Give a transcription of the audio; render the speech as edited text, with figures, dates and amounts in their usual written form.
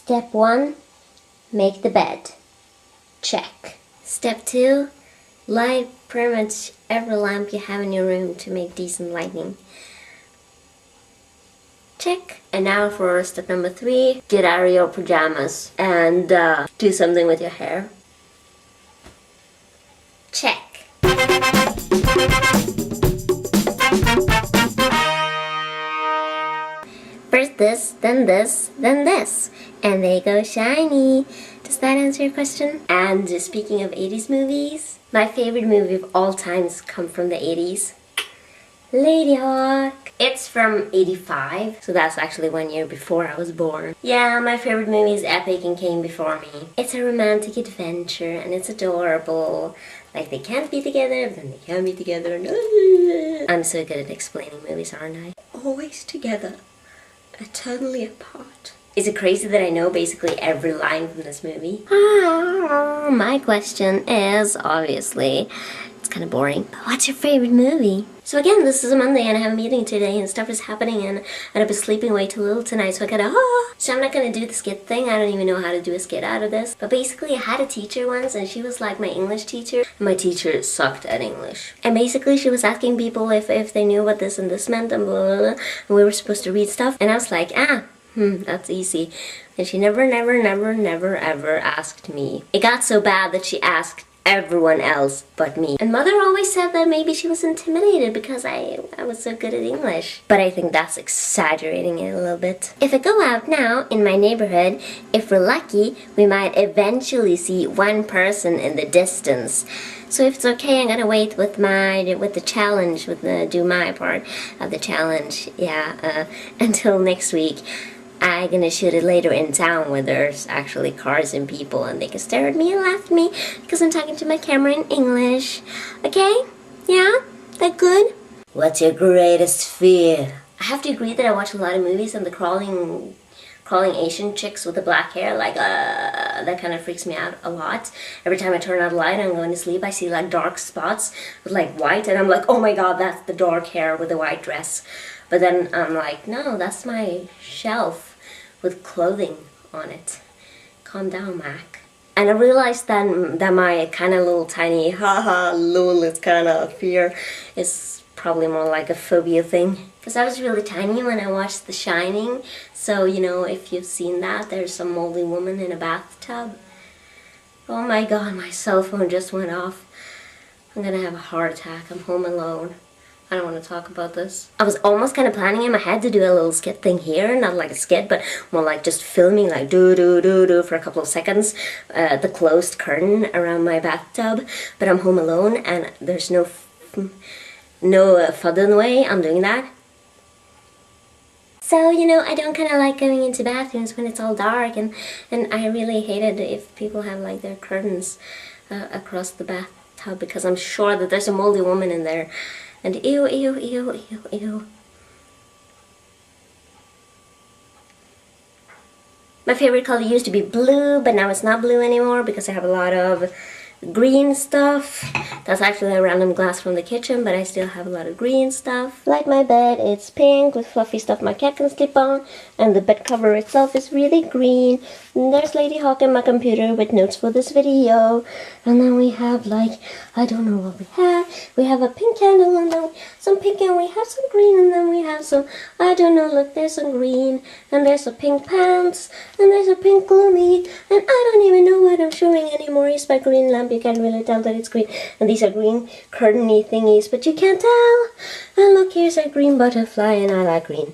Step 1, make the bed. Check. Step 2, light pretty much every lamp you have in your room to make decent lighting. Check. And now for step number 3, get out of your pajamas and do something with your hair. Check. First this, then this, then this. And they go shiny. Does that answer your question? And speaking of 80s movies, my favorite movie of all times come from the 80s. Lady Hawk. It's from 85, so that's actually 1 year before I was born. Yeah, my favorite movie is epic and came before me. It's a romantic adventure and it's adorable. Like they can't be together, but then they can be together. I'm so good at explaining movies, aren't I? Always together, eternally apart. Is it crazy that I know basically every line from this movie? My question is, obviously, it's kind of boring, but what's your favorite movie? So again, this is a Monday and I have a meeting today and stuff is happening and I'll be sleeping way too little tonight, so I gotta, So I'm not gonna do the skit thing. I don't even know how to do a skit out of this. But basically I had a teacher once and she was like my English teacher. My teacher sucked at English. And basically she was asking people if they knew what this and this meant and blah, blah, blah. And we were supposed to read stuff and I was like, that's easy. And she never ever asked me. It got so bad that she asked everyone else but me. And mother always said that maybe she was intimidated because I was so good at English. But I think that's exaggerating it a little bit. If I go out now in my neighborhood, if we're lucky, we might eventually see one person in the distance. So if it's okay, I'm gonna wait with the challenge, do my part of the challenge, until next week. I'm gonna shoot it later in town where there's actually cars and people and they can stare at me and laugh at me because I'm talking to my camera in English. Okay? Yeah? That good? What's your greatest fear? I have to agree that I watch a lot of movies and the crawling Asian chicks with the black hair, like that kind of freaks me out a lot. Every time I turn out a light and I'm going to sleep, I see like dark spots with like white and I'm like, oh my god, that's the dark hair with the white dress. But then I'm like, no, that's my shelf with clothing on it. Calm down, Mac. And I realized then that my kind of little tiny lol is kind of fear is probably more like a phobia thing. Because I was really tiny when I watched The Shining. So, you know, if you've seen that, there's some moldy woman in a bathtub. Oh my god, my cell phone just went off. I'm gonna have a heart attack. I'm home alone. I don't want to talk about this. I was almost kind of planning in my head to do a little skit thing here, not like a skit, but more like just filming like do for a couple of seconds, the closed curtain around my bathtub, but I'm home alone and there's no Fudden way I'm doing that. So, you know, I don't kind of like going into bathrooms when it's all dark and I really hate it if people have like their curtains across the bathtub because I'm sure that there's a moldy woman in there. And ew. My favorite color used to be blue, but now it's not blue anymore because I have a lot of green stuff. That's actually a random glass from the kitchen, but I still have a lot of green stuff. Like my bed, it's pink with fluffy stuff my cat can sleep on, and the bed cover itself is really green. And there's Lady Hawk in my computer with notes for this video. And then we have like, I don't know what we have. We have a pink candle and then some pink and we have some green and then we have some, I don't know, look, there's some green and there's a pink pants and there's a pink gloomy and I don't even know what I'm showing anymore. It's my green lamp. You can't really tell that it's green. And these are green curtain-y thingies, but you can't tell. And look, here's a green butterfly and I like green.